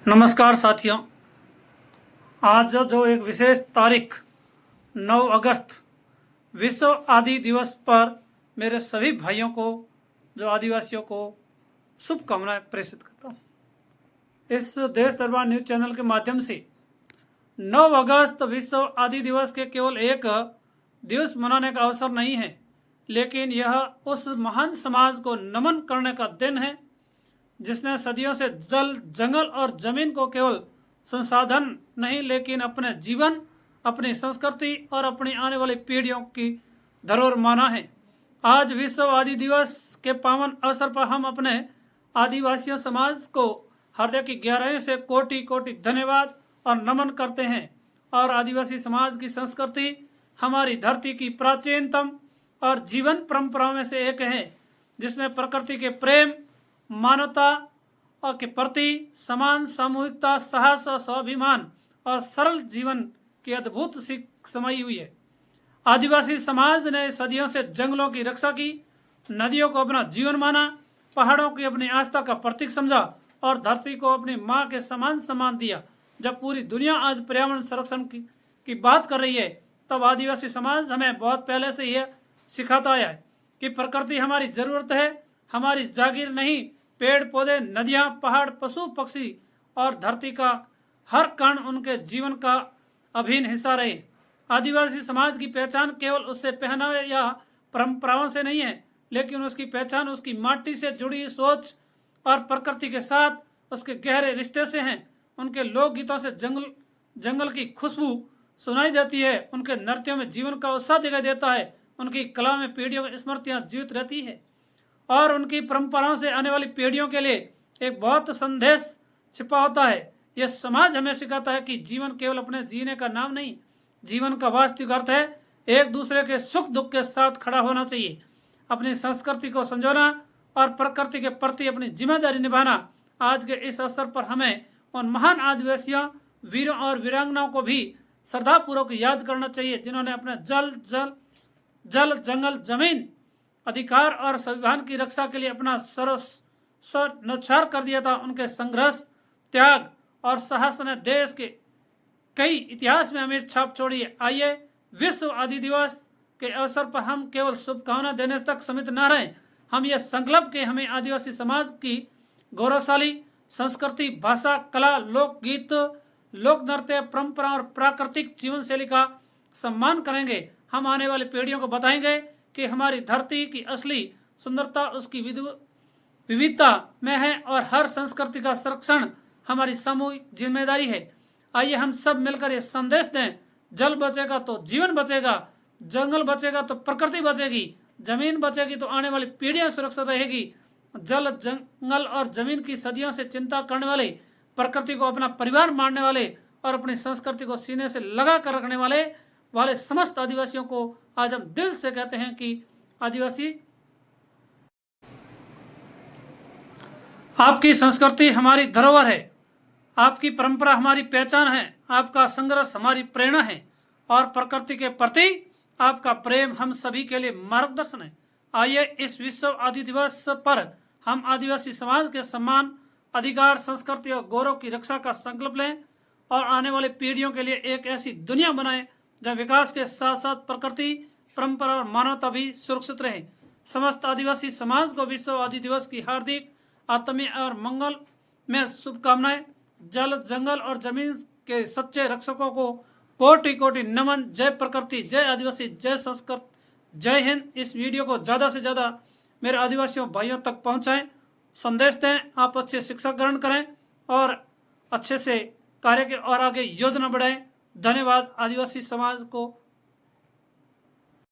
नमस्कार साथियों। आज जो एक विशेष तारीख 9 अगस्त विश्व आदि दिवस पर मेरे सभी भाइयों को, जो आदिवासियों को, शुभकामनाएं प्रेषित करता हूँ। इस देश दरबार न्यूज चैनल के माध्यम से 9 अगस्त विश्व आदि दिवस के केवल एक दिवस मनाने का अवसर नहीं है, लेकिन यह उस महान समाज को नमन करने का दिन है जिसने सदियों से जल, जंगल और जमीन को केवल संसाधन नहीं, लेकिन अपने जीवन, अपनी संस्कृति और अपनी आने वाली पीढ़ियों की धरोहर माना है। आज विश्व आदि दिवस के पावन अवसर पर हम अपने आदिवासी समाज को हृदय की गहराई से कोटि कोटि धन्यवाद और नमन करते हैं। और आदिवासी समाज की संस्कृति हमारी धरती की प्राचीनतम और जीवन परंपराओं में से एक है, जिसमें प्रकृति के प्रेम, मानवता और के प्रति समान, सामूहिकता, साहस और स्वाभिमान और सरल जीवन की अद्भुत सीख समाई हुई है। आदिवासी समाज ने सदियों से जंगलों की रक्षा की, नदियों को अपना जीवन माना, पहाड़ों की अपनी आस्था का प्रतीक समझा और धरती को अपनी माँ के समान सम्मान दिया। जब पूरी दुनिया आज पर्यावरण संरक्षण की बात कर रही है, तब आदिवासी समाज हमें बहुत पहले से यह सिखाता आया है कि प्रकृति हमारी जरूरत है, हमारी जागीर नहीं। पेड़ पौधे, नदियां, पहाड़, पशु पक्षी और धरती का हर कण उनके जीवन का अभिन्न हिस्सा रहे। आदिवासी समाज की पहचान केवल उससे पहनावे या परंपराओं से नहीं है, लेकिन उसकी पहचान उसकी माटी से जुड़ी सोच और प्रकृति के साथ उसके गहरे रिश्ते से हैं। उनके लोकगीतों से जंगल की खुशबू सुनाई देती है, उनके नृत्यों में जीवन का उत्साह दिखाई देता है, उनकी कला में पीढ़ियों की स्मृतियां जीवित रहती है और उनकी परंपराओं से आने वाली पीढ़ियों के लिए एक बहुत संदेश छिपा होता है। यह समाज हमें सिखाता है कि जीवन केवल अपने जीने का नाम नहीं, जीवन का वास्तविक अर्थ है एक दूसरे के सुख दुख के साथ खड़ा होना चाहिए, अपनी संस्कृति को संजोना और प्रकृति के प्रति अपनी जिम्मेदारी निभाना। आज के इस अवसर पर हमें उन महान आदिवासियों, वीरों और वीरांगनाओं को भी श्रद्धापूर्वक याद करना चाहिए, जिन्होंने अपने जल, जंगल, जमीन, अधिकार और संविधान की रक्षा के लिए अपना सर्व न्यौछावर कर दिया था। उनके संघर्ष, त्याग और साहस ने देश के कई इतिहास में अमीर छाप छोड़ी है। आइए विश्व आदि दिवस के अवसर पर हम केवल शुभकामना देने तक सीमित न रहें, हम यह संकल्प के हमें आदिवासी समाज की गौरवशाली संस्कृति, भाषा, कला, लोकगीत, लोक नृत्य, परंपरा और प्राकृतिक जीवन शैली का सम्मान करेंगे। हम आने वाली पीढ़ियों को बताएंगे कि हमारी धरती की असली सुंदरता उसकी विविधता में है और हर संस्कृति का संरक्षण हमारी सामूहिक जिम्मेदारी है। आइए हम सब मिलकर ये संदेश दें, जल बचेगा तो जीवन बचेगा, जंगल बचेगा तो प्रकृति बचेगी, जमीन बचेगी तो आने वाली पीढ़ियां सुरक्षित रहेगी। जल, जंगल और जमीन की सदियों से चिंता करने वाले, प्रकृति को अपना परिवार मानने वाले और अपनी संस्कृति को सीने से लगा कर रखने वाले समस्त आदिवासियों को आज हम दिल से कहते हैं कि आदिवासी, आपकी संस्कृति हमारी धरोहर है, आपकी परंपरा हमारी पहचान है, आपका संघर्ष हमारी प्रेरणा है और प्रकृति के प्रति आपका प्रेम हम सभी के लिए मार्गदर्शन है। आइए इस विश्व आदि दिवस पर हम आदिवासी समाज के सम्मान, अधिकार, संस्कृति और गौरव की रक्षा का संकल्प लें और आने वाली पीढ़ियों के लिए एक ऐसी दुनिया बनाएं जहाँ विकास के साथ साथ प्रकृति, परंपरा और मानवता भी सुरक्षित रहे। समस्त आदिवासी समाज को विश्व आदि दिवस की हार्दिक, आत्मीय और मंगल में शुभकामनाएं। जल, जंगल और जमीन के सच्चे रक्षकों को कोटि कोटि नमन। जय प्रकृति, जय आदिवासी, जय संस्कृत, जय हिंद। इस वीडियो को ज़्यादा से ज़्यादा मेरे आदिवासियों भाइयों तक पहुँचाएं, संदेश दें। आप अच्छे शिक्षा ग्रहण करें और अच्छे से कार्य के और आगे योजना बढ़ाएं। धन्यवाद। आदिवासी समाज को